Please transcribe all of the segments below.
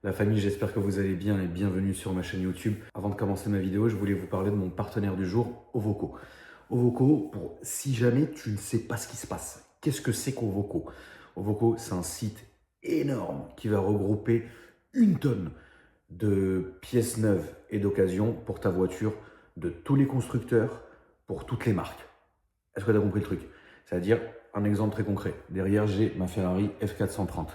La famille, j'espère que vous allez bien et bienvenue sur ma chaîne YouTube. Avant de commencer ma vidéo, je voulais vous parler de mon partenaire du jour, Ovoco. Ovoco, pour si jamais tu ne sais pas ce qui se passe, qu'est-ce que c'est qu'Ovoco? Ovoco, c'est un site énorme qui va regrouper une tonne de pièces neuves et d'occasion pour ta voiture, de tous les constructeurs, pour toutes les marques. Est-ce que tu as compris le truc? C'est-à-dire, un exemple très concret. Derrière, j'ai ma Ferrari F430.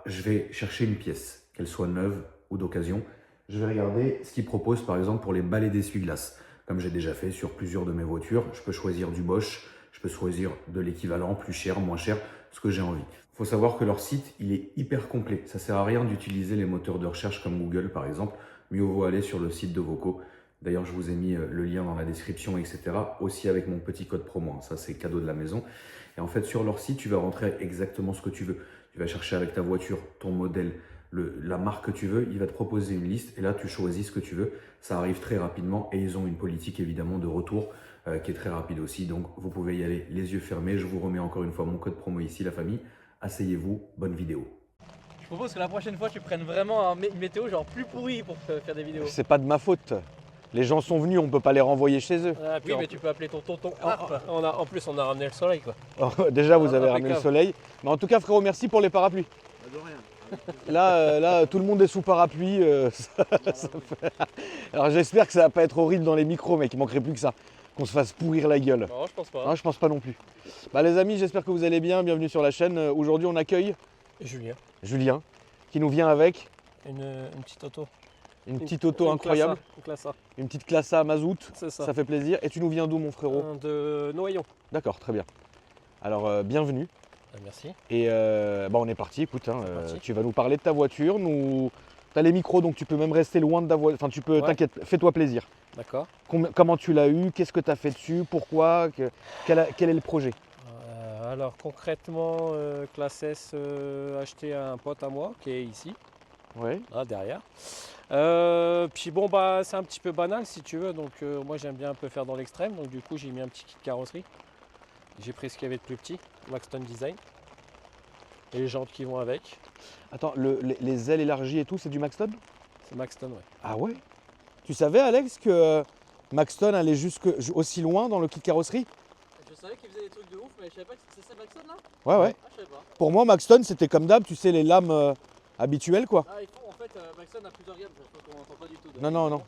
Je vais chercher une pièce, qu'elle soit neuve ou d'occasion. Je vais regarder ce qu'ils proposent par exemple pour les balais d'essuie-glace. Comme j'ai déjà fait sur plusieurs de mes voitures, je peux choisir du Bosch, je peux choisir de l'équivalent, plus cher, moins cher, ce que j'ai envie. Il faut savoir que leur site, il est hyper complet. Ça ne sert à rien d'utiliser les moteurs de recherche comme Google par exemple. Mieux vaut aller sur le site de Voco. D'ailleurs, je vous ai mis le lien dans la description, etc. Aussi avec mon petit code promo. Ça, c'est cadeau de la maison. Et en fait, sur leur site, tu vas rentrer exactement ce que tu veux. Tu vas chercher avec ta voiture, ton modèle, la marque que tu veux. Il va te proposer une liste et là, tu choisis ce que tu veux. Ça arrive très rapidement et ils ont une politique évidemment de retour qui est très rapide aussi. Donc, vous pouvez y aller les yeux fermés. Je vous remets encore une fois mon code promo ici, la famille. Asseyez-vous, bonne vidéo. Je propose que la prochaine fois tu prennes vraiment une météo genre plus pourrie pour faire des vidéos. C'est pas de ma faute. Les gens sont venus, on peut pas les renvoyer chez eux. Ah, oui, mais tu peux appeler ton tonton Harp. En plus, on a ramené le soleil quoi. Déjà, vous avez impeccable. ramené le soleil. Mais en tout cas, frérot, merci pour les parapluies. De rien. Là, tout le monde est sous parapluie. Alors j'espère que ça va pas être horrible dans les micros, mec. Il manquerait plus que ça. Qu'on se fasse pourrir la gueule. Non, je pense pas. Non, je pense pas non plus. Les amis, j'espère que vous allez bien. Bienvenue sur la chaîne. Aujourd'hui, on accueille Julien, Julien, qui nous vient avec une petite auto. une petite auto incroyable. Une classe A. Une petite classe A mazout. C'est ça. Ça fait plaisir. Et tu nous viens d'où, mon frérot? De Noyon. D'accord, très bien. Alors, bienvenue. Merci. Et on est parti, écoute, Parti. tu vas nous parler de ta voiture, tu as les micros donc tu peux même rester loin de ta voiture, enfin tu peux, Ouais. t'inquiète, fais-toi plaisir. D'accord. Comment tu l'as eu, qu'est-ce que tu as fait dessus, pourquoi, quel est le projet? Alors concrètement, classe S acheté à un pote à moi qui est ici, Ouais. là derrière. Puis bon c'est un petit peu banal si tu veux, donc moi j'aime bien un peu faire dans l'extrême, donc du coup j'ai mis un petit kit carrosserie. J'ai pris ce qu'il y avait de plus petit, Maxton Design. Et les jantes qui vont avec, Attends, les ailes élargies et tout, c'est du Maxton? c'est Maxton, ouais. Ah ouais? Tu savais, Alex, que Maxton allait aussi loin dans le kit carrosserie? Je savais qu'ils faisaient des trucs de ouf, mais je savais pas que c'est ça Maxton là. Ouais, ouais. Ah, je savais pas. Pour moi, Maxton, c'était comme d'hab, tu sais, les lames habituelles, quoi. Ah, ils font en fait, Maxton a plusieurs gammes, je pense qu'on n'entend pas du tout. Non, non, non.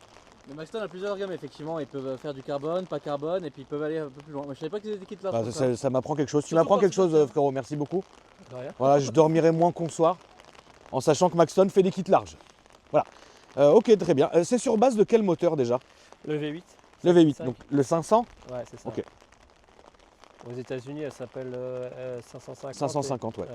Mais Maxton a plusieurs gammes, effectivement, ils peuvent faire du carbone, pas carbone, et puis ils peuvent aller un peu plus loin. Moi je savais pas qu'ils étaient kits là. Bah, pour ça m'apprend quelque chose. Tu Surtout m'apprends quand quelque c'est chose, comme ça. frérot, merci beaucoup. De rien. Voilà, je dormirai moins qu'on soir en sachant que Maxton fait des kits larges. Voilà. Ok, très bien. C'est sur base de quel moteur déjà? Le V8. Le V8, 5. donc le 500? Ouais, c'est ça. Ok. Aux États-Unis, elle s'appelle 550. 550, ouais.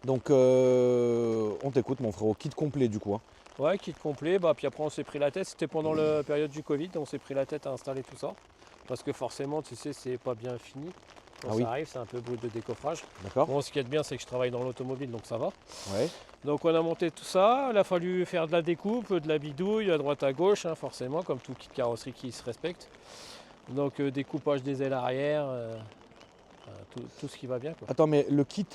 Donc on t'écoute mon frérot, kit complet du coup. Hein. Ouais, kit complet. Puis après, on s'est pris la tête. C'était pendant la période du Covid, on s'est pris la tête à installer tout ça. Parce que forcément, tu sais, c'est pas bien fini. Quand Ah ça oui. arrive, c'est un peu brut de décoffrage. D'accord. Bon, ce qui est bien, c'est que je travaille dans l'automobile, donc ça va. Ouais. Donc on a monté tout ça. Il a fallu faire de la découpe, de la bidouille, à droite à gauche, hein, forcément, comme tout kit carrosserie qui se respecte. Donc découpage des ailes arrière, tout ce qui va bien, quoi. Attends, mais le kit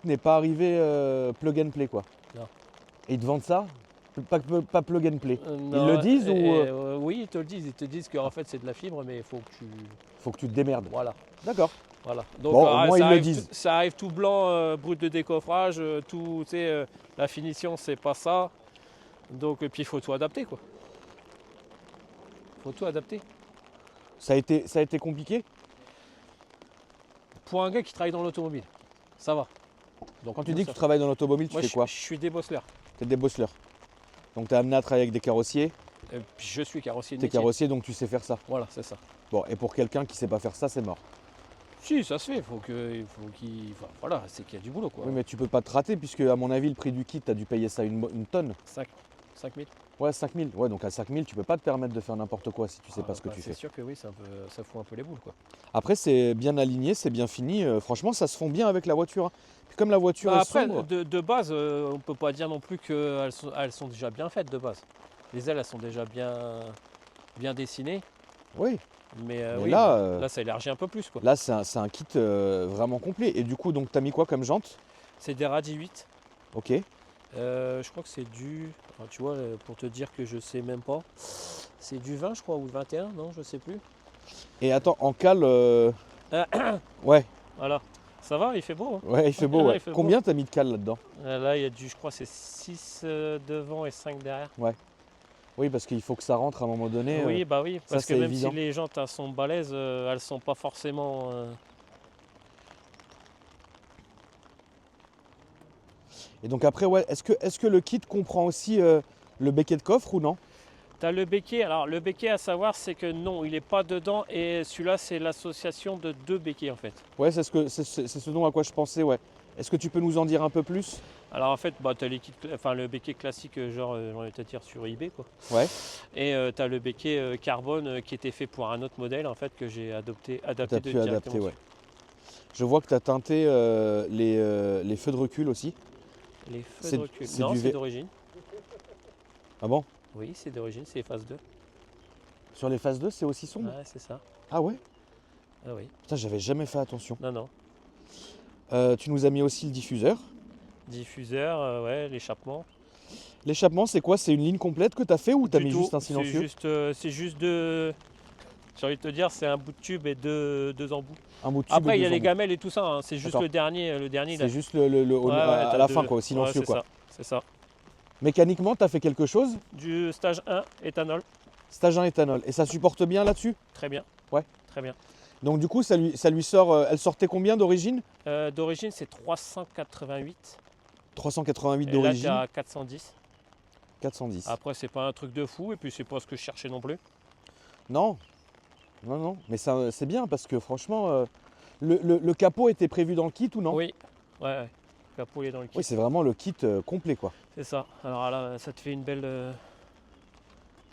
n'est pas arrivé plug and play quoi? Non. Et ils te vendent ça? Pas plug and play. Non, le disent ou, Oui, ils te le disent. Ils te disent qu'en fait c'est de la fibre, mais il faut que tu... Faut que tu te démerdes. Voilà. D'accord. Voilà. Donc, Bon, au moins, ça ils le arrive disent. ça arrive tout blanc, brut de décoffrage, tout, tu sais, la finition c'est pas ça. Donc, puis il faut tout adapter, quoi. Faut tout adapter. Ça a été compliqué? Pour un gars qui travaille dans l'automobile, ça va. Donc, Quand tu dis que tu travailles dans l'automobile, tu moi, fais quoi? je suis débosseleur. Tu es débosseleur. Donc tu es amené à travailler avec des carrossiers. Puis je suis carrossier de Tu es métier. carrossier donc tu sais faire ça. Voilà, c'est ça. Bon, et pour quelqu'un qui sait pas faire ça, c'est mort. Si, ça se fait. Enfin, voilà, c'est qu'il y a du boulot, quoi. Oui, mais tu peux pas te rater puisque, à mon avis, le prix du kit, tu as dû payer ça une tonne. 5 000. Ouais, 5000. Ouais, donc à 5000, tu peux pas te permettre de faire n'importe quoi si tu sais pas ce que tu fais. C'est sûr que oui, ça fout un peu les boules, quoi. Après, c'est bien aligné, c'est bien fini. Franchement, ça se fond bien avec la voiture. Hein. Puis comme la voiture est Après, sombre, de base, on peut pas dire non plus qu'elles sont déjà bien faites de base. Les ailes, elles sont déjà bien dessinées. oui. Mais, Mais oui, là, là, ça élargit un peu plus, quoi. là c'est un kit vraiment complet. Et du coup, donc, tu as mis quoi comme jante? C'est des radis 8. Ok. Je crois que c'est du. Alors, tu vois, pour te dire que je sais même pas. C'est du 20, je crois, ou 21, non, je sais plus. Et attends, en cale, ouais, Voilà. Ça va, il fait beau, hein. ouais, il fait beau, ouais. Il fait beau. Combien t'as mis de cale là-dedans? Là, il y a du, je crois, c'est 6 devant et 5 derrière. Oui, parce qu'il faut que ça rentre à un moment donné. Oui, bah oui, ça, parce que c'est même évident. si les jantes elles sont balèzes, elles sont pas forcément. Et donc après, ouais, est-ce que le kit comprend aussi le becquet de coffre ou non? T'as le béquet. Alors, le béquet à savoir, c'est que non, il n'est pas dedans et celui-là, c'est l'association de 2 béquets en fait. Ouais, c'est ce dont à quoi je pensais, ouais. Est-ce que tu peux nous en dire un peu plus? Alors en fait, bah, tu as enfin, le béquet classique, genre, j'ai envie de te dire sur eBay quoi. Ouais, Et tu as le béquet carbone qui était fait pour un autre modèle en fait que j'ai adapté t'as pu directement adapter, ouais. dessus. Je vois que tu as teinté les feux de recul aussi. Les feux C'est- de recul. c'est Non, du c'est V- d'origine. Ah bon? Oui, c'est d'origine, c'est phase 2. Sur les phases 2, c'est aussi sombre? Ouais, c'est ça. Ah ouais? Ah oui. Putain, j'avais jamais fait attention. Non, non. Tu nous as mis aussi le diffuseur. Diffuseur, ouais, l'échappement. L'échappement, c'est quoi? C'est une ligne complète que tu as fait ou tu as Du mis tout, juste un silencieux? c'est juste deux. J'ai envie de te dire, c'est un bout de tube et deux embouts. Un bout de tube et Après, il y a deux les embouts. gamelles et tout ça, hein. C'est juste D'accord. le dernier. C'est juste à t'as la deux. fin, quoi, au silencieux, Ouais, quoi. C'est ça. Mécaniquement, tu as fait quelque chose? Du stage 1, éthanol. Stage 1 éthanol. Et ça supporte bien là-dessus? Très bien. Ouais. Très bien. Donc du coup, ça lui sort. Elle sortait combien d'origine? D'origine, c'est 388. 388 Et là, tu d'origine, as 410. 410. Après, c'est pas un truc de fou, et puis c'est pas ce que je cherchais non plus. Non, non. Mais ça, c'est bien parce que franchement, le capot était prévu dans le kit ou non? Oui. Ouais. Le capot il est dans le kit. Oui, c'est vraiment le kit complet, quoi. C'est ça. Alors là, ça te fait une belle.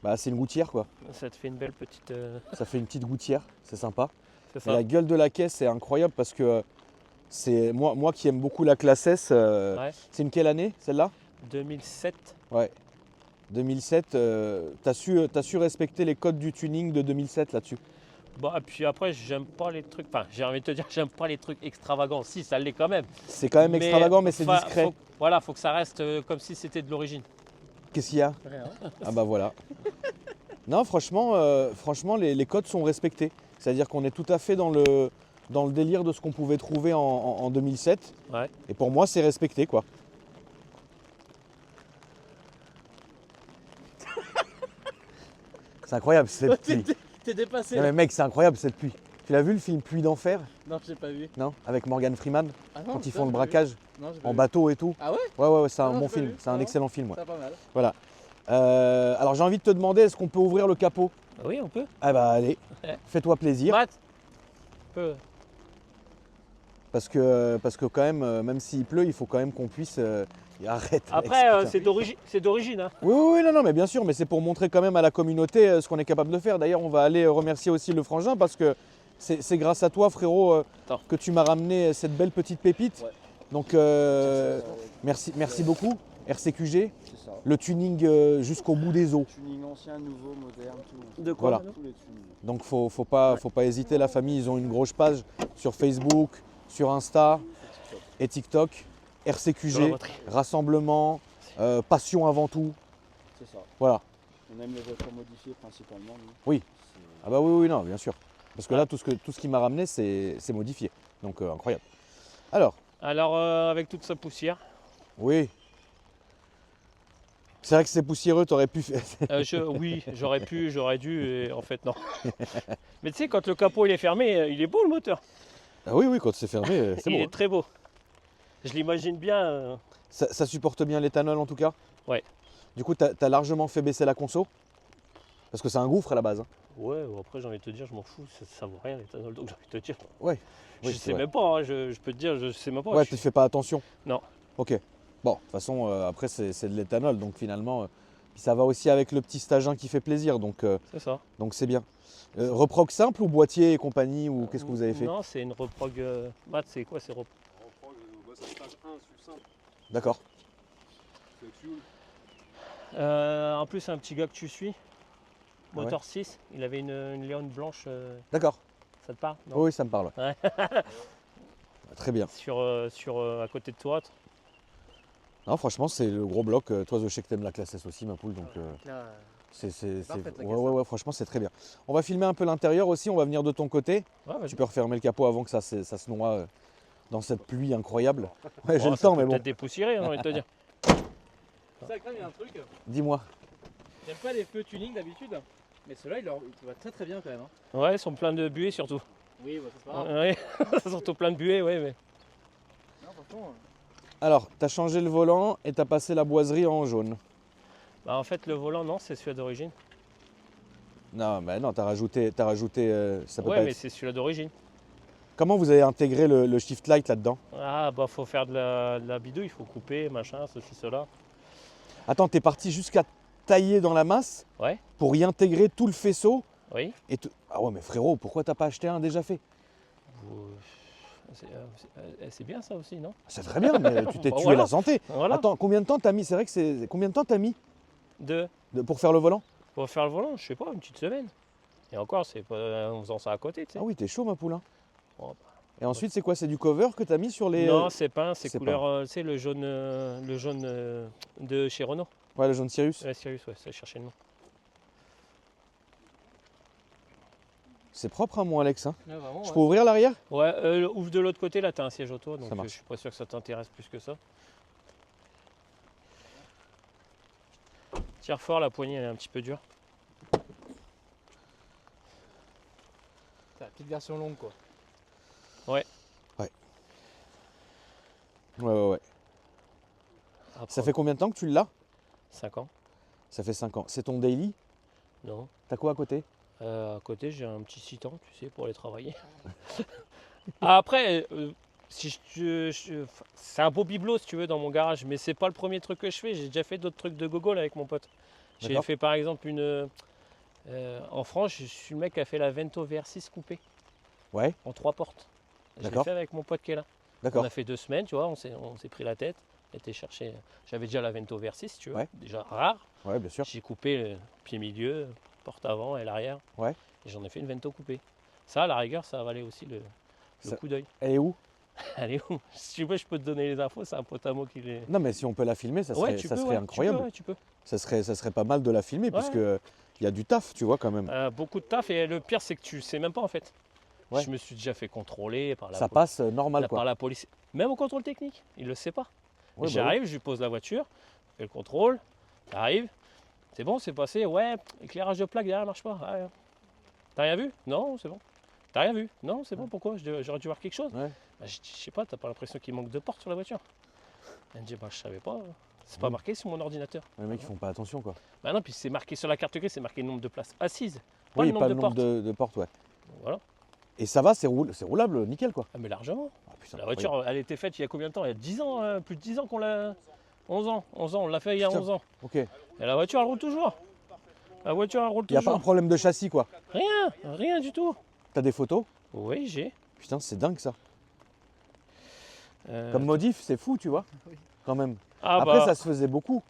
Bah, c'est une gouttière, quoi. Ça te fait une belle petite. Ça fait une petite gouttière, c'est sympa. C'est Et ça. la gueule de la caisse est incroyable parce que c'est moi qui aime beaucoup la classe S. Ouais. C'est une quelle année celle-là? 2007. Ouais. 2007. T'as su respecter les codes du tuning de 2007 là-dessus. Bah, puis après, j'aime pas les trucs. Enfin, j'ai envie de te dire, j'aime pas les trucs extravagants. Si, ça l'est quand même. C'est quand même extravagant, mais c'est discret. Voilà, faut que ça reste comme si c'était de l'origine. Qu'est-ce qu'il y a? Ah bah voilà. Non, franchement, les codes sont respectés. C'est-à-dire qu'on est tout à fait dans le délire de ce qu'on pouvait trouver en 2007. Ouais. Et pour moi, c'est respecté, quoi. C'est incroyable cette pluie. T'es dépassé. Non mais mec, c'est incroyable cette pluie. Tu l'as vu le film Pluie d'enfer? Non, j'ai pas vu. Non? Avec Morgan Freeman, Ah quand ils font le braquage Non, j'ai en bateau et tout. Ah ouais? Ouais, c'est Ah un non, bon j'ai pas film. vu. C'est un Ah. excellent film, ouais. Ça pas mal. Voilà. Alors j'ai envie de te demander, est-ce qu'on peut ouvrir le capot? Oui, on peut. Ah bah allez, Ouais. fais-toi plaisir. Matt on peut. Parce que quand même s'il pleut, il faut quand même qu'on puisse... Arrête. Alex, Après, putain. c'est d'origine. Hein. Oui, non, mais bien sûr, mais c'est pour montrer quand même à la communauté ce qu'on est capable de faire. D'ailleurs, on va aller remercier aussi le frangin parce que c'est grâce à toi, frérot, Attends. que tu m'as ramené cette belle petite pépite. Ouais. Donc, merci beaucoup, RCQG. C'est ça. Le tuning jusqu'au bout des os. Tuning ancien, nouveau, moderne, tout. De quoi Voilà. Tous les tunings. Donc, faut pas hésiter, la famille. Ils ont une grosse page sur Facebook, sur Insta et TikTok. Sur la RCQG, batterie. rassemblement, passion avant tout. C'est ça. Voilà. On aime les voitures modifiées principalement. Nous. Oui. C'est- Ah bah oui, non, bien sûr. Parce que là, tout ce qui m'a ramené, c'est modifié. Donc incroyable. Alors, Alors, avec toute sa poussière, oui. C'est vrai que c'est poussiéreux, t'aurais pu faire. oui, j'aurais dû, et en fait, non. Mais tu sais, quand le capot il est fermé, il est beau le moteur. Ah oui, quand c'est fermé, c'est Il bon. est très beau. Je l'imagine bien. Ça supporte bien l'éthanol en tout cas. Ouais. Du coup, t'as largement fait baisser la conso. Parce que c'est un gouffre à la base. Hein. Ouais, après, j'ai envie de te dire, je m'en fous, ça vaut rien l'éthanol, donc j'ai envie de te dire. Ouais. Je Oui, sais c'est vrai. même pas, hein, je peux te dire, je sais même pas. Ouais, je tu suis- fais pas attention. Non. Ok. Bon, de toute façon, après, c'est de l'éthanol. Donc finalement, puis ça va aussi avec le petit stage 1 qui fait plaisir. Donc C'est ça. c'est bien. Reprog simple ou boîtier et compagnie ou qu'est-ce que vous avez fait? Non, c'est une reprog. Matt, c'est quoi? C'est C'est stage 1, simple, D'accord. c'est fuel. En plus, un petit gars que tu suis, Ah moteur 6, il avait une Léon blanche, D'accord. ça te parle? Non. Oui, ça me parle. Ouais. Très bien. Sur à côté de toi. Non, franchement, c'est le gros bloc. Toi, je sais que t'aimes la classe S aussi, ma poule. Donc, Là, parfaite, la ouais, franchement, c'est très bien. On va filmer un peu l'intérieur aussi. On va venir de ton côté. ouais, vas-y. Tu peux refermer le capot avant que ça se noie dans cette pluie incroyable. Ouais, j'ai Oh, le ça temps, peut mais bon. peut-être dépoussiérer, j'ai envie de te dire. Ça, quand même, il y a un truc. Dis-moi. J'aime pas les feux tuning d'habitude, mais ceux-là, il va très très bien quand même. Hein. Ouais, ils sont pleins de buée surtout. Oui, bah, c'est pas grave. Ouais, surtout plein de buée, ouais, mais. Non, franchement, Alors, t'as changé le volant et t'as passé la boiserie en jaune. Bah, en fait, le volant, non, c'est celui-là d'origine. Non, mais non, t'as rajouté. Ça peut Ouais, pas mais être. c'est celui-là d'origine. Comment vous avez intégré le shift light là-dedans? Ah, bah, faut faire de la bidouille, il faut couper, machin, ceci, cela. Attends, t'es parti jusqu'à tailler dans la masse Ouais. pour y intégrer tout le faisceau Oui. Ah ouais, mais frérot, pourquoi t'as pas acheté un déjà fait? C'est bien ça aussi, non? C'est très bien, mais tu t'es Bah tué voilà. la santé. Voilà. Attends, combien de temps t'as mis? C'est vrai que c'est. Combien de temps t'as mis Deux. pour faire le volant? Pour faire le volant, je sais pas, une petite semaine. Et encore, c'est pas en faisant ça à côté, tu sais. Ah oui, t'es chaud, ma poule. Hein. Bon, bah, Et ensuite, c'est quoi? C'est du cover que t'as mis sur les. non, c'est peint, c'est c'est couleur, tu sais, le jaune de chez Renault. Ouais, le jaune Sirius. Ouais, Sirius, ouais, ça cherchait le nom. C'est propre, hein, mon Alex. Hein. là, vraiment, Je ouais. peux ouvrir l'arrière? Ouais, ouvre de l'autre côté, là, t'as un siège auto, donc Ça marche. je suis pas sûr que ça t'intéresse plus que ça. Tire fort, la poignée, elle est un petit peu dure. C'est la petite version longue quoi. Ouais. Après, Ça fait combien de temps que tu l'as? 5 ans. Ça fait 5 ans. C'est ton daily? Non. T'as quoi à côté? À côté, j'ai un petit citant, tu sais, pour aller travailler. Après, si c'est un beau bibelot, si tu veux, dans mon garage, mais c'est pas le premier truc que je fais. J'ai déjà fait d'autres trucs de gogol avec mon pote. J'ai D'accord. fait par exemple en France, je suis le mec qui a fait la Vento VR6 coupée Ouais, en 3 portes. Je l'ai D'accord. fait avec mon pote qui est là. On d'accord. a fait 2 semaines, tu vois, on s'est pris la tête. Été chercher. J'avais déjà la Vento VR6, si tu veux, Ouais. déjà rare. Ouais, bien sûr. J'ai coupé le pied milieu, porte avant et l'arrière. Ouais. Et j'en ai fait une Vento coupée. Ça, à la rigueur, ça valait aussi le Ça- coup d'œil. Elle est où? Elle est où? Si tu veux, je peux te donner les infos. C'est un pote à moi qui les. Non, mais si on peut la filmer, ça serait, Ouais, tu ça peux, serait ouais, incroyable. Tu peux. Ça serait pas mal de la filmer, Ouais. puisque il y a du taf, tu vois, quand même. Beaucoup de taf et le pire, c'est que tu le sais même pas en fait. Ouais. Je me suis déjà fait contrôler par la, Ça passe normal, par quoi. la police. Même au contrôle technique, il le sait pas. Ouais, bah J'arrive, je lui pose la voiture, je fais le contrôle, j'arrive, c'est bon, c'est passé, ouais, éclairage de plaque derrière marche pas. Ah, t'as rien vu? Non, c'est bon. T'as rien vu? Non, c'est bon, pourquoi? J'aurais dû voir quelque chose. Ouais. Bah, je sais pas, t'as pas l'impression qu'il manque de portes sur la voiture? Elle me dit, bah je savais pas, c'est pas marqué sur mon ordinateur. Les mecs, ils font pas attention, quoi. Bah non, puis c'est marqué sur la carte grise, c'est marqué le nombre de places assises, pas Oui, le nombre pas de le nombre portes. de portes, ouais. Voilà. Et ça va, c'est roulable, nickel, quoi. Ah mais largement. Ah, putain, La voiture, elle était faite il y a combien de temps? Il y a 10 ans, plus de 10 ans qu'on l'a... 11 ans, on l'a fait il y a Putain. 11 ans. Ok. Et la voiture, elle roule toujours. La voiture, elle roule Il n'y a pas toujours. un problème de châssis, quoi. Rien du tout. T'as des photos? Oui, j'ai. Putain, c'est dingue, ça. Euh, Comme modif, c'est fou, tu vois. Quand même. ah Après, bah, ça se faisait beaucoup.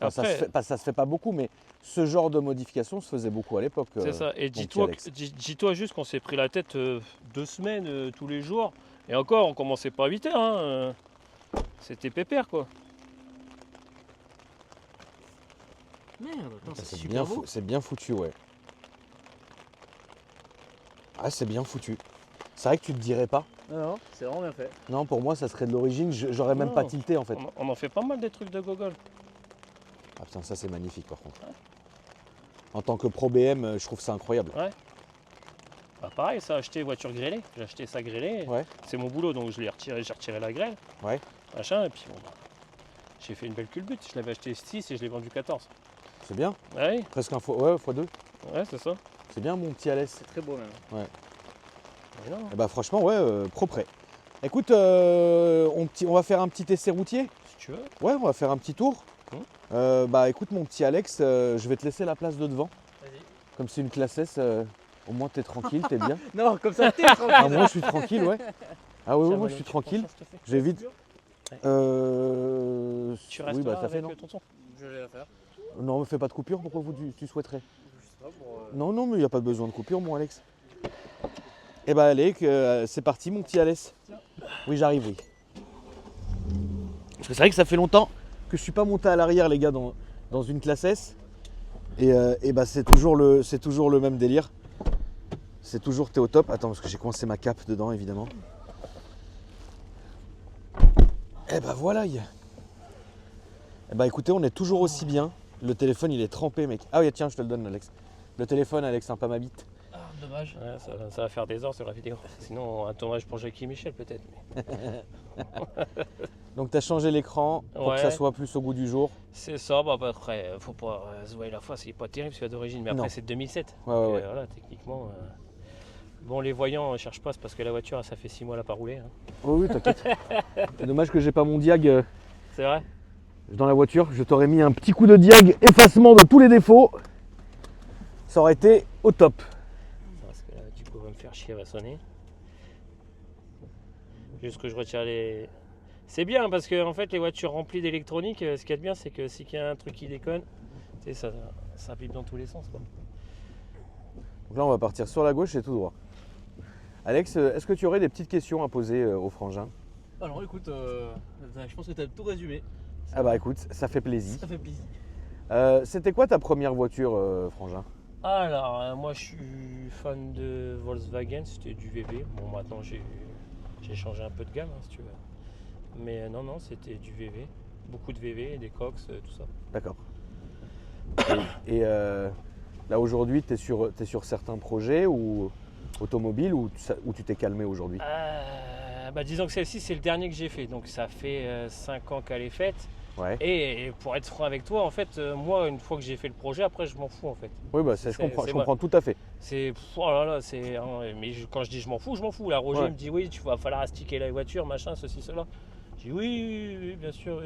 Enfin, après, ça se fait pas beaucoup, mais ce genre de modification se faisait beaucoup à l'époque. c'est ça. Et petit dis-toi Alex. dis-toi juste qu'on s'est pris la tête 2 semaines tous les jours. Et encore, on commençait pas à 8 heures. Hein. C'était pépère, quoi. Merde, attends, c'est C'est super beau. c'est bien foutu, ouais. Ah, c'est bien foutu. C'est vrai que tu te dirais pas. Non, c'est vraiment bien fait. Non, pour moi, ça serait de l'origine. J'aurais même pas Non. tilté, en fait. On en fait pas mal des trucs de gogol. Ah putain, ça c'est magnifique par contre. En tant que pro BM, je trouve ça incroyable. Bah pareil, ça, acheté voiture grêlée. J'ai acheté ça grêlée. Ouais. C'est mon boulot, donc je l'ai retiré, j'ai retiré la grêle. Ouais. Machin, et puis bon, bah, j'ai fait une belle culbute. Je l'avais acheté 6 et je l'ai vendu 14. C'est bien. Ouais, Presque un fois, ouais, x2. ouais, c'est ça. C'est bien mon petit Alès. C'est très beau même. Mais non, Et bah franchement, ouais, propre. Écoute, on va faire un petit essai routier. si tu veux. Ouais, on va faire un petit tour. Bah écoute mon petit Alex, je vais te laisser la place de devant. Vas-y. Comme c'est une classe S, au moins t'es tranquille, t'es bien. Non, comme ça, t'es tranquille. Ah, moi je suis tranquille, ouais. Ah oui, Tiens, moi Mano, je suis tu prends tranquille. ça, s'il te plaît. Je vais vite. Ouais. Tu Oui, restes bah là ça fait avec non. tonton. Je vais la faire. Non, fais pas de coupure, pourquoi tu souhaiterais? Je sais pas pour. Non, non, mais il n'y a pas besoin de coupure, mon Alex. Eh ben allez, c'est parti, mon petit Alex. Oui, j'arrive, oui. Parce que c'est vrai que ça fait longtemps que je suis pas monté à l'arrière, les gars, dans une classe S. Et bah c'est toujours le même délire. C'est toujours t'es au top. Attends, parce que j'ai coincé ma cape dedans, évidemment. Et bah voilà. Et bah écoutez, on est toujours aussi bien. Le téléphone, il est trempé, mec. Ah oui, tiens, je te le donne, Alex. Le téléphone, Alex, un pas ma bite. Ah, dommage. Ouais, ça va faire des heures sur la vidéo. Sinon, un tournage pour Jackie Michel peut-être. mais- Donc t'as changé l'écran pour que ça Ouais. soit plus au goût du jour. C'est ça, bah après, faut pas se voir la fois, c'est pas terrible, c'est d'origine, mais après Non. c'est de 2007. Ouais, Donc, ouais. voilà, techniquement. Bon, les voyants, cherchent pas, c'est parce que la voiture, ça fait 6 mois, elle a pas roulé. hein. Oh oui, t'inquiète. C'est dommage que j'ai pas mon diag C'est vrai? dans la voiture. Je t'aurais mis un petit coup de diag, effacement de tous les défauts. Ça aurait été au top. Parce que là, du coup, on va me faire chier, elle va sonner. Juste que je retire les. C'est bien parce que en fait, les voitures remplies d'électronique, ce qu'il y a de bien, c'est que s'il y a un truc qui déconne, tu sais, ça pipe dans tous les sens. Quoi. Donc là, on va partir sur la gauche et tout droit. Alex, est-ce que tu aurais des petites questions à poser au frangin? Alors écoute, je pense que tu as tout résumé. Ah bah écoute, ça fait plaisir. Ça fait plaisir. C'était quoi ta première voiture, frangin? Alors, moi, je suis fan de Volkswagen, c'était du VV. Bon, maintenant, j'ai changé un peu de gamme, hein, si tu veux. Mais non, c'était du VV. Beaucoup de VV, des Cox, tout ça. D'accord. Et là aujourd'hui, tu es sur certains projets ou automobiles ou tu t'es calmé aujourd'hui? Bah, disons que celle-ci, c'est le dernier que j'ai fait. Donc, ça fait 5 ans qu'elle est faite. Ouais. Et pour être franc avec toi, en fait, moi, une fois que j'ai fait le projet, après, je m'en fous, en fait. Oui, bah, je c'est comprends tout à fait. C'est. Oh là là, c'est. hein, mais quand je dis je m'en fous, je m'en fous. Là, Roger Ouais. me dit oui, tu vas falloir astiquer la voiture, machin, ceci, cela. Je dis oui, bien sûr.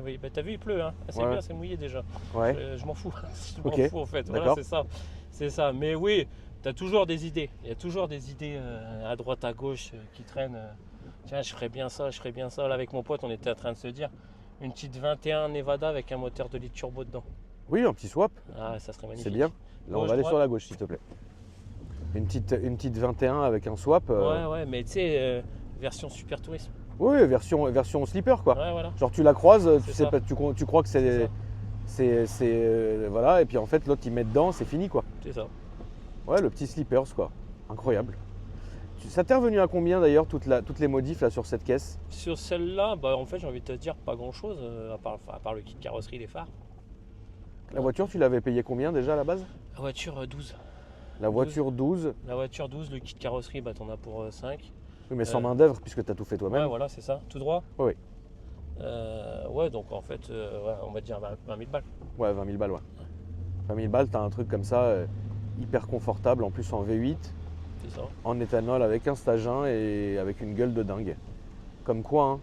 Oui. Bah, t'as vu, il pleut, hein. Ah, c'est Ouais. bien, c'est mouillé déjà. Ouais. Je m'en fous. Je m'en Ok. fous, en fait. Voilà, D'accord. c'est ça. C'est ça. Mais oui, t'as toujours des idées. Il y a toujours des idées à droite, à gauche qui traînent. Tiens, je ferais bien ça, je ferais bien ça. Là, avec mon pote, on était en train de se dire une petite 21 Nevada avec un moteur de litre turbo dedans. Oui, un petit swap, Ah, ça serait magnifique. c'est bien. Là, on Gauche, va aller droite. sur la gauche, s'il te plaît. Une petite 21 avec un swap. Ouais, mais tu sais, version super tourisme. Oui, version slipper, quoi. Ouais, voilà. Genre tu la croises, tu C'est sais ça. pas, tu crois que C'est c'est voilà, et puis en fait l'autre il met dedans, c'est fini, quoi. C'est ça. Ouais, le petit slippers, quoi. Incroyable. Ça t'est revenu à combien d'ailleurs toutes les modifs là sur cette caisse? Sur celle-là, bah en fait, j'ai envie de te dire pas grand-chose, à part le kit carrosserie, les phares. La voiture, tu l'avais payé combien déjà à la base? La voiture 12. La voiture 12, La voiture 12, le kit carrosserie, bah t'en as pour 5. oui, mais sans main d'œuvre puisque tu as tout fait Ouais, toi-même. voilà, c'est ça. Tout droit. Oui. Ouais, donc en fait, ouais, on va dire 20 000 balles. Ouais, 20 000 balles, ouais. 20 000 balles, t'as un truc comme ça, hyper confortable, en plus en V8, C'est ça. en éthanol, avec un stage 1 et avec une gueule de dingue. Comme quoi, hein.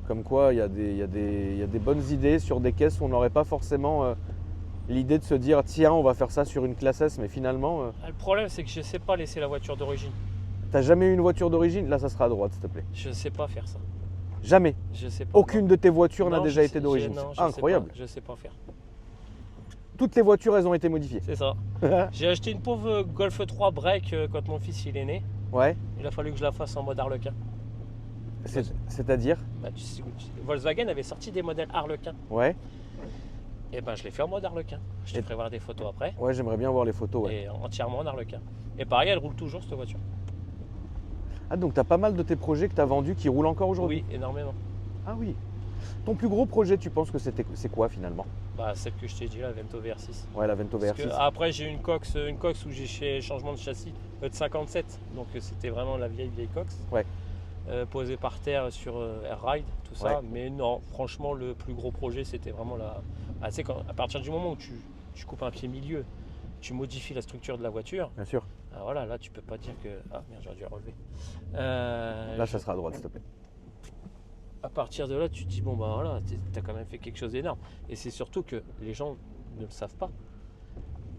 Comme quoi, il y a des bonnes idées sur des caisses où on n'aurait pas forcément l'idée de se dire tiens, on va faire ça sur une classe S, mais finalement, Ah, le problème, c'est que je sais pas laisser la voiture d'origine. t'as jamais eu une voiture d'origine? Là, ça sera à droite, s'il te plaît. Je sais pas faire ça. Jamais. Je sais pas. Aucune de tes voitures n'a Non, déjà je été sais- d'origine. non, je C'est incroyable. sais pas, je sais pas faire. Toutes les voitures, elles ont été modifiées. C'est ça. J'ai acheté une pauvre Golf 3 break quand mon fils il est né. Ouais. Il a fallu que je la fasse en mode Harlequin. C'est-à-dire? Bah, Volkswagen avait sorti des modèles Harlequin. Ouais. Et ben je l'ai fait en mode Harlequin. Je te Et- ferai voir des photos après. Ouais, j'aimerais bien voir les photos. Ouais. Et entièrement en Harlequin. Et pareil, elle roule toujours cette voiture. Ah, donc t'as pas mal de tes projets que t'as vendus qui roulent encore aujourd'hui? Oui, énormément. Ah oui. Ton plus gros projet, tu penses que c'est quoi finalement? Bah celle que je t'ai dit là, Vento VR6. Ouais, la Vento Parce que VR6. après j'ai une Cox où j'ai fait changement de châssis de 57. Donc c'était vraiment la vieille Cox. Ouais. Posée par terre sur Air Ride, tout ça. Ouais. Mais non, franchement le plus gros projet c'était vraiment la. Ah, tu sais, à partir du moment où tu coupes un pied milieu, tu modifies la structure de la voiture. Bien sûr. Ah, voilà, là tu peux pas dire que. Ah merde, j'aurais dû la relever. Là, ça sera à droite, s'il te plaît. À partir de là, tu te dis bon bah voilà, t'as quand même fait quelque chose d'énorme. Et c'est surtout que les gens ne le savent pas.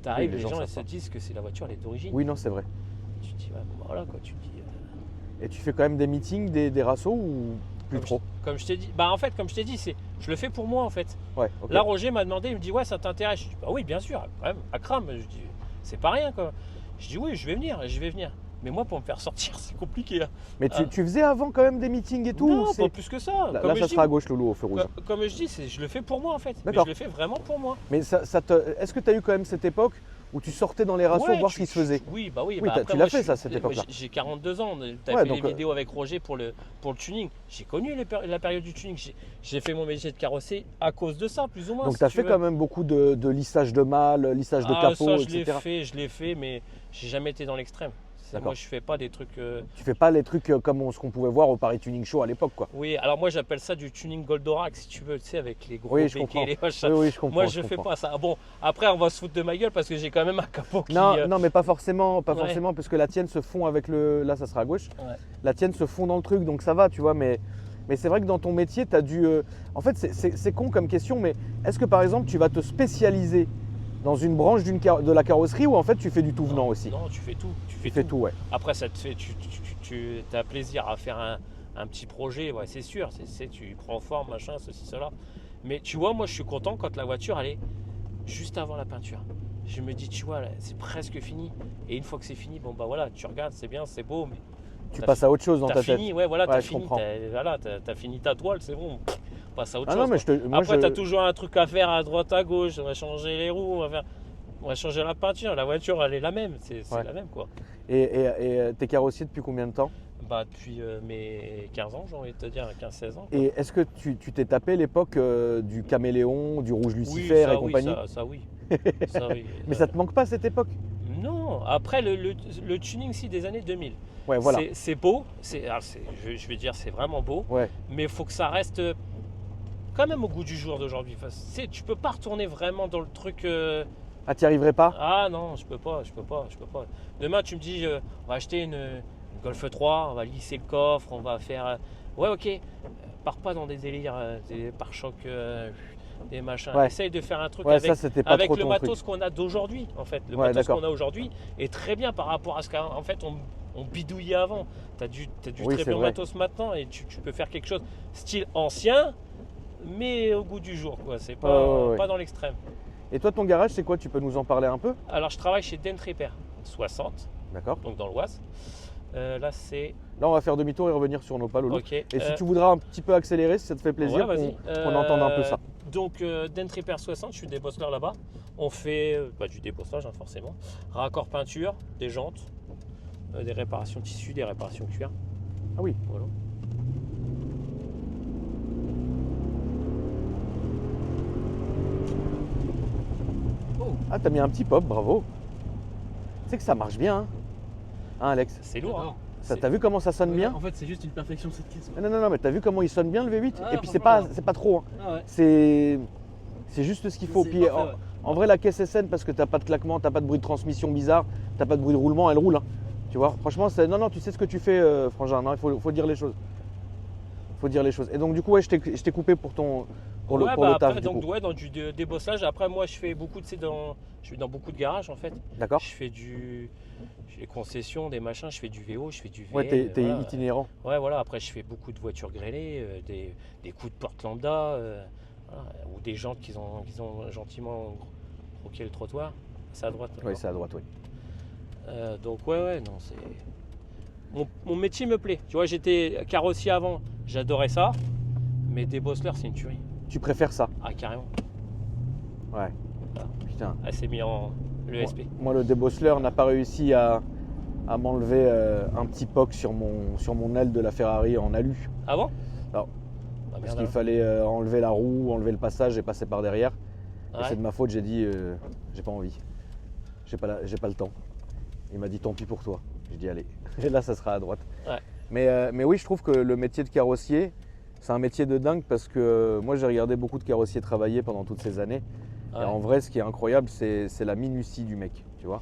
T'arrives, Oui, les les gens gens ils savent se disent que c'est la voiture, elle est d'origine. Oui, non, c'est vrai. Tu te dis ouais, bon, bah, voilà quoi, tu te dis. Et tu fais quand même des meetings, des rassos ou plus Comme trop? Comme je t'ai dit, bah en fait, comme je t'ai dit, je le fais pour moi en fait. Ouais, ok. Là, Roger m'a demandé, il me dit ouais, ça t'intéresse. Je dis bah oui, bien sûr, quand même, à crame. Je dis c'est pas rien quoi. Je dis oui, je vais venir. Mais moi, pour me faire sortir, c'est compliqué. Hein. Mais tu faisais avant quand même des meetings et tout Non, ou c'est- pas plus que ça. Là, Comme là, je ça dis, sera à gauche, Loulou, au feu rouge. comme je dis, je le fais pour moi en fait. Mais D'accord. je le fais vraiment pour moi. Mais est-ce que tu as eu quand même cette époque où tu sortais dans les ratios Ouais, voir ce qui se faisait? Oui, bah oui. Oui, bah tu après, l'as moi, fait, ça, cette moi, époque-là. J'ai 42 ans. Tu as Ouais, fait donc, les vidéos avec Roger pour le tuning. J'ai connu la période du tuning. J'ai fait mon métier de carrossier à cause de ça, plus ou moins. Donc si tu as tu fait veux. quand même beaucoup de lissage de mâle, lissage de capot, ça, etc. je l'ai fait, mais j'ai jamais été dans l'extrême. D'accord. Moi, je fais pas des trucs. Tu fais pas les trucs comme ce qu'on pouvait voir au Paris Tuning Show à l'époque, quoi. Oui, alors moi, j'appelle ça du tuning Goldorak, si tu veux, tu sais, avec les gros Oui, je béquets, comprends. les machins. Oui, oui, je comprends. Moi, je fais pas ça. Bon, après, on va se foutre de ma gueule parce que j'ai quand même un capot qui. Non, non, mais pas forcément, Ouais. forcément, parce que la tienne se fond avec le. Là, ça sera à gauche. Ouais. La tienne se fond dans le truc, donc ça va, tu vois. Mais c'est vrai que dans ton métier, tu as dû. En fait, c'est con comme question, mais est-ce que par exemple, tu vas te spécialiser dans une branche de la carrosserie ou en fait, tu fais du tout venant aussi? Non, tu fais tout. Tu Tu fais tout, ouais. Après, ça te fait, tu as plaisir à faire un petit projet, ouais, c'est sûr. Tu prends forme, machin, ceci, cela. Mais tu vois, moi, je suis content quand la voiture, elle est juste avant la peinture. Je me dis, tu vois, là, c'est presque fini. Et une fois que c'est fini, bon, bah voilà, tu regardes, c'est bien, c'est beau, mais Tu T'as passes à autre chose dans t'as ta tête. fini, ouais, voilà, Ouais, t'as je fini, comprends. t'as fini ta toile, c'est bon. Passe à autre Ah chose. non, mais quoi. moi, Après, t'as toujours un truc à faire à droite, à gauche. On va changer les roues, on va changer la peinture. La voiture, elle est la même, c'est Ouais. la même, quoi. Et t'es carrossier depuis combien de temps? Bah, depuis mes 15 ans, j'ai envie de te dire, 15-16 ans. quoi. Et est-ce que tu t'es tapé l'époque du caméléon, du rouge Oui, Lucifer ça, et compagnie? ça, oui. Ça, oui. Mais ça te manque pas cette époque? Non, après le tuning, si, des années 2000. Ouais, voilà. C'est beau, je vais dire, c'est vraiment beau, Ouais. mais il faut que ça reste quand même au goût du jour d'aujourd'hui. Enfin, tu peux pas retourner vraiment dans le truc. Ah, t'y arriverais pas? Ah non, je peux pas. Demain, tu me dis, on va acheter une Golf 3, on va lisser le coffre, on va faire. Ouais, ok. Pars pas dans des délires, des pare-chocs, des machins. Ouais. Essaye de faire un truc Ouais, avec, ça c'était pas avec trop le ton matos truc. qu'on a d'aujourd'hui, en fait. Le Ouais, matos d'accord. qu'on a aujourd'hui est très bien par rapport à ce qu'en fait on bidouillait avant. T'as du Oui, très c'est bon vrai. matos maintenant et tu peux faire quelque chose style ancien, mais au goût du jour, quoi. C'est pas, Ouais. pas dans l'extrême. Et toi, ton garage, c'est quoi? Tu peux nous en parler un peu? Alors, je travaille chez Dent Repair 60, D'accord. donc dans l'Oise. Là, c'est. Là, on va faire demi-tour et revenir sur nos pas, Loulou. Ok. Et si tu voudras un petit peu accélérer, si ça te fait plaisir, ouais, vas-y. qu'on entende un peu ça. Donc, Dent Repair 60, je suis débosseleur là-bas. On fait du débosselage, hein, forcément. Raccord peinture, des jantes, des réparations tissu, des réparations cuir. Ah oui. Voilà. Ah, t'as mis un petit pop, bravo. Tu sais que ça marche bien, hein, Hein, Alex? C'est lourd. Hein. Ça, t'as vu comment ça sonne bien? En fait, c'est juste une perfection cette caisse. Ah, non, mais t'as vu comment il sonne bien le V8? Ah, Et puis c'est franchement, pas trop, hein. Ah ouais. C'est juste ce qu'il faut. C'est Puis parfait, ouais. en vrai, la caisse est saine parce que t'as pas de claquement, t'as pas de bruit de transmission bizarre, t'as pas de bruit de roulement, elle roule, hein. Tu vois, franchement, non, tu sais ce que tu fais, Frangin, non, il faut dire les choses. Faut dire les choses. Et donc, du coup, ouais, je t'ai coupé pour le Après, taf, du donc, coup. ouais, dans du débosselage. Après, moi, je fais beaucoup, je suis dans beaucoup de garages, en fait. D'accord? Je fais des concessions, des machins, je fais du VO, je fais du VL. Ouais, t'es voilà. itinérant. Ouais, voilà. Après, je fais beaucoup de voitures grêlées, des coups de porte lambda, voilà, ou des jantes qui ont gentiment croqué le trottoir. C'est à droite. Oui, d'accord. c'est à droite, oui. Donc, ouais, non, c'est. Mon métier me plaît. Tu vois, j'étais carrossier avant, j'adorais ça. Mais débosseleur, c'est une tuerie. Tu préfères ça? Ah, carrément. Ouais. Ah. Putain. Ah, c'est mis en l'ESP. Moi, le débosseleur n'a pas réussi à m'enlever un petit poc sur mon aile de la Ferrari en alu. Ah bon? Non. Ah, Parce merde, qu'il fallait enlever la roue, enlever le passage et passer par derrière. Et alors. c'est de ma faute, j'ai dit j'ai pas envie. J'ai pas le temps. Il m'a dit tant pis pour toi. J'ai dit allez. Et là, ça sera à droite. Ouais. Mais oui, je trouve que le métier de carrossier, c'est un métier de dingue parce que moi, j'ai regardé beaucoup de carrossiers travailler pendant toutes ces années. Ouais. Et en vrai, ce qui est incroyable, c'est la minutie du mec, tu vois.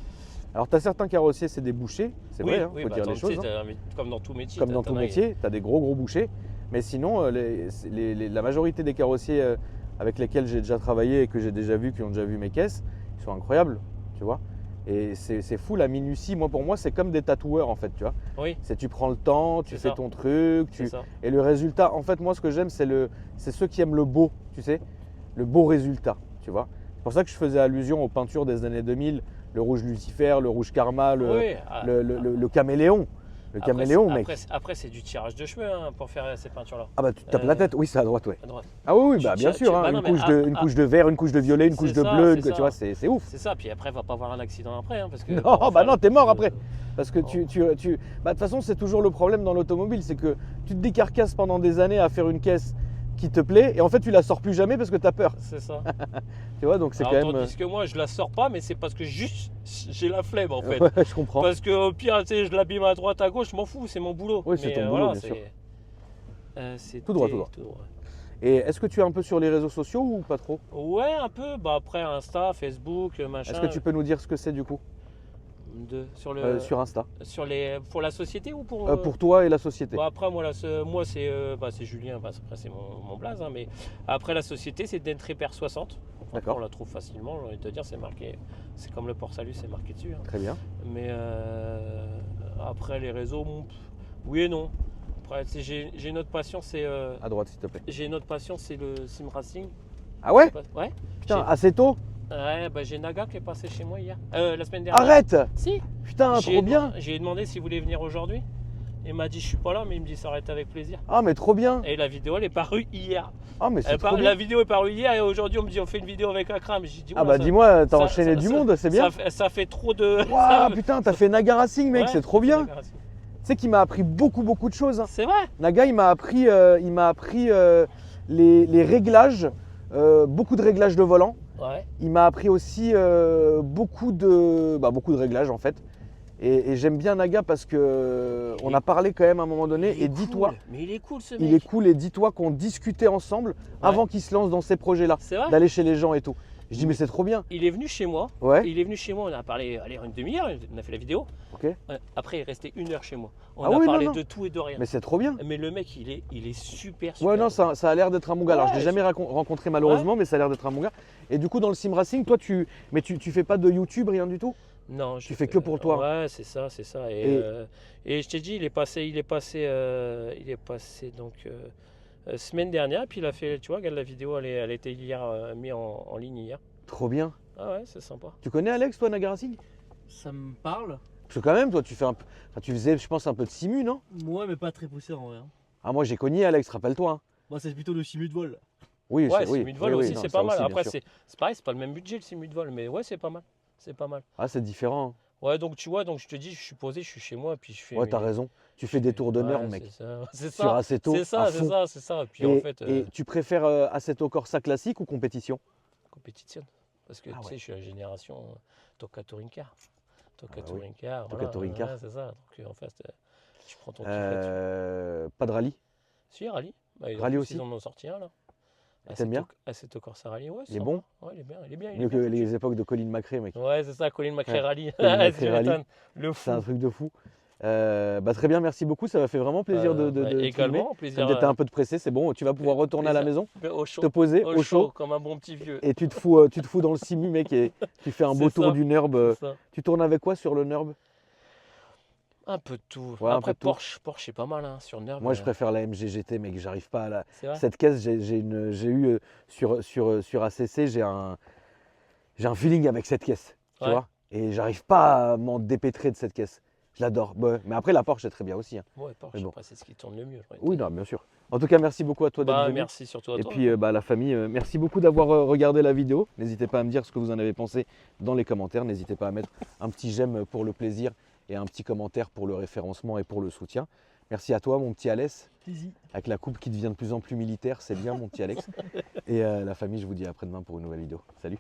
Alors, tu as certains carrossiers, c'est des bouchers, c'est Oui, vrai, hein, oui, faut bah, dire attends, les tu sais, choses. hein. comme dans tout métier. Comme dans tout métier, tu as des gros bouchers. Mais sinon, la majorité des carrossiers avec lesquels j'ai déjà travaillé et que j'ai déjà vu, qui ont déjà vu mes caisses, ils sont incroyables, tu vois. Et c'est fou la minutie. Moi, pour moi, c'est comme des tatoueurs en fait, tu vois. Oui, C'est tu prends le temps, tu C'est fais ça. ton truc, c'est ça. et le résultat. En fait, moi, ce que j'aime, c'est ceux qui aiment le beau, tu sais, le beau résultat, tu vois. C'est pour ça que je faisais allusion aux peintures des années 2000 le rouge Lucifer, le rouge Karma, Oui, le caméléon. Le après, caméléon, mec. Après, c'est du tirage de cheveux hein, pour faire ces peintures-là. Ah bah tu te tapes la tête, oui c'est à droite, ouais. À droite. Ah oui, Tu bah bien tires- sûr, tu- hein, bah non, mais une couche de vert, une couche de violet, une couche de c'est ça, bleu, c'est tu ça. vois, c'est ouf. C'est ça, puis après, va pas avoir un accident après. Hein, parce que, Non, pour bah faire non, le- t'es mort après. le- Parce que bah, de toute façon, c'est toujours le problème dans l'automobile, c'est que tu te décarcasses pendant des années à faire une caisse qui te plaît et en fait tu la sors plus jamais parce que t'as peur. C'est ça. Tu vois, donc c'est quand Alors, même. tandis que moi, je la sors pas, mais c'est parce que juste j'ai la flemme en fait. Ouais, je comprends. Parce que au pire, tu sais, je l'abîme à droite, à gauche, je m'en fous, c'est mon boulot. Oui, c'est Mais, ton boulot, voilà, bien sûr. c'est Tout droit, tout droit. Et est-ce que tu es un peu sur les réseaux sociaux ou pas trop? Ouais, un peu. Bah après, Insta, Facebook, machin. Est-ce que tu peux nous dire ce que c'est du coup sur le sur Insta pour la société ou pour Pour toi et la société. Bah, après, moi c'est Julien. Bah, après, c'est mon blaze. Hein, mais après, la société, c'est d'Entreper 60. D'accord. On la trouve facilement. J'ai envie de te dire, c'est marqué. C'est comme le port salut, c'est marqué dessus. Hein. Très bien. Mais après, les réseaux, oui et non. Après, tu sais, j'ai une autre passion, c'est À droite, s'il te plaît. j'ai une autre passion, c'est le sim racing. Ah ouais? Ouais. Putain, assez tôt? Ouais, bah, j'ai Naga qui est passé chez moi hier. La semaine dernière. Arrête! Si. Putain, trop bien! J'ai demandé s'il voulait venir aujourd'hui. Il m'a dit je suis pas là, mais il me dit ça aurait été avec plaisir. Ah, mais trop bien! Et la vidéo elle est parue hier. Ah, mais c'est trop bien! La vidéo est parue hier et aujourd'hui on me dit on fait une vidéo avec Akram. J'ai dit Ah, oula, bah dis-moi, t'as ça- enchaîné du ça- monde, c'est bien! Ça fait trop de. Waouh, putain, t'as fait Naga Racing, mec, Ouais, c'est trop bien! c'est Tu sais qu'il m'a appris beaucoup de choses. Hein. C'est vrai. Naga, il m'a appris les réglages, beaucoup de réglages de volant. Ouais. Il m'a appris aussi beaucoup de réglages en fait. Et j'aime bien Naga parce que on a parlé quand même à un moment donné. Il est Et dis-toi, cool. Mais il est cool ce mec. il est cool. Et dis-toi qu'on discutait ensemble avant qu'il se lance dans ces projets-là, C'est vrai. d'aller chez les gens et tout. Je dis mais c'est trop bien. Il est venu chez moi. Ouais. Il est venu chez moi. On a parlé, allez, une demi-heure. On a fait la vidéo. Ok. Après il est resté 1 heure chez moi. On Ah a oui, parlé non. de tout et de rien. Mais c'est trop bien. Mais le mec il est super. Ouais, non, ça a l'air d'être un bon gars. Alors, je Ouais, l'ai jamais rencontré malheureusement, mais ça a l'air d'être un bon gars. Et du coup, dans le sim racing, toi, tu fais pas de YouTube, rien du tout? Non, Tu fais que pour toi. Ouais, c'est ça. Et je t'ai dit, il est passé donc semaine dernière, puis il a fait, tu vois, regarde la vidéo, elle a été hier mise en ligne hier. Trop bien. Ah ouais, c'est sympa. Tu connais Alex, toi, Naga Racing? Ça me parle. Parce que quand même, toi, tu faisais, je pense, un peu de simu, non? Moi, mais pas très poussé en vrai. Hein. Ah, moi, j'ai connu Alex, rappelle-toi. Hein. Moi, c'est plutôt le simu de vol. Oui, Ouais, oui, simu de vol oui, aussi, non, c'est ça pas mal. aussi, bien Après, sûr. c'est pareil, c'est pas le même budget le simu de vol, mais ouais, c'est pas mal. C'est pas mal. Ah, c'est différent. Ouais, donc tu vois, donc je te dis, je suis posé, je suis chez moi, puis je fais. Ouais, t'as raison. Tu fais des tours de Ouais, nerfs, mec. C'est Sur ça. Assetto, C'est ça, à c'est fond. ça, c'est ça. Puis Et, en fait, et tu préfères Assetto Corsa classique ou compétition? compétition. Parce que Ah tu sais, ouais. je suis la génération Toka Touring Car. Toka Ah oui. Touring Car. Toka Touring Car. Ouais, c'est ça. Donc en fait, tu prends ton kiff là-dessus. Pas de rallye? Si, rallye. Bah, Rallye en plus, aussi. ils en ont sorti un là. T'aimes bien? Assetto Corsa Rallye, ouais. Il est sympa. bon? Ouais, il est bien. Il est bien. Mieux que les époques de Colin McRae, mec. Ouais, c'est ça, Colin McRae Ouais. Rallye. Colin Ouais, McRae tu Rallye. m'étonnes. Le fou. C'est un truc de fou. Très bien, merci beaucoup. Ça m'a fait vraiment plaisir de Ouais, te filmer. également, plaisir. Comme t'étais un peu de pressé, c'est bon. Tu vas pouvoir retourner à la maison, Au chaud. te poser au chaud. Comme un bon petit vieux. Et tu te fous dans le simu, mec, et tu fais un beau C'est tour ça. du NURB. C'est ça. Tu tournes avec quoi sur le NURB? Un peu de tout. Ouais, un Après, peu de tout. Porsche, c'est pas mal hein, sur Nerve. Moi, je préfère la MG GT, mec. J'arrive pas à la. C'est vrai. Cette caisse, j'ai eu sur ACC, j'ai un feeling avec cette caisse, tu Ouais. vois. Et j'arrive pas à m'en dépêtrer de cette caisse. Je l'adore. Ouais. Mais après, la Porsche, c'est très bien aussi. Hein. Ouais, Porsche, Mais bon. après, c'est ce qui tourne le mieux. Oui, non, bien sûr. En tout cas, merci beaucoup à toi d'être Bah, venu. merci surtout à Et toi. puis la famille, merci beaucoup d'avoir regardé la vidéo. N'hésitez pas à me dire ce que vous en avez pensé dans les commentaires. N'hésitez pas à mettre un petit j'aime pour le plaisir et un petit commentaire pour le référencement et pour le soutien. Merci à toi, mon petit Alès, Easy. avec la coupe qui devient de plus en plus militaire. C'est bien, mon petit Alex. Et la famille, je vous dis à après-demain pour une nouvelle vidéo. Salut!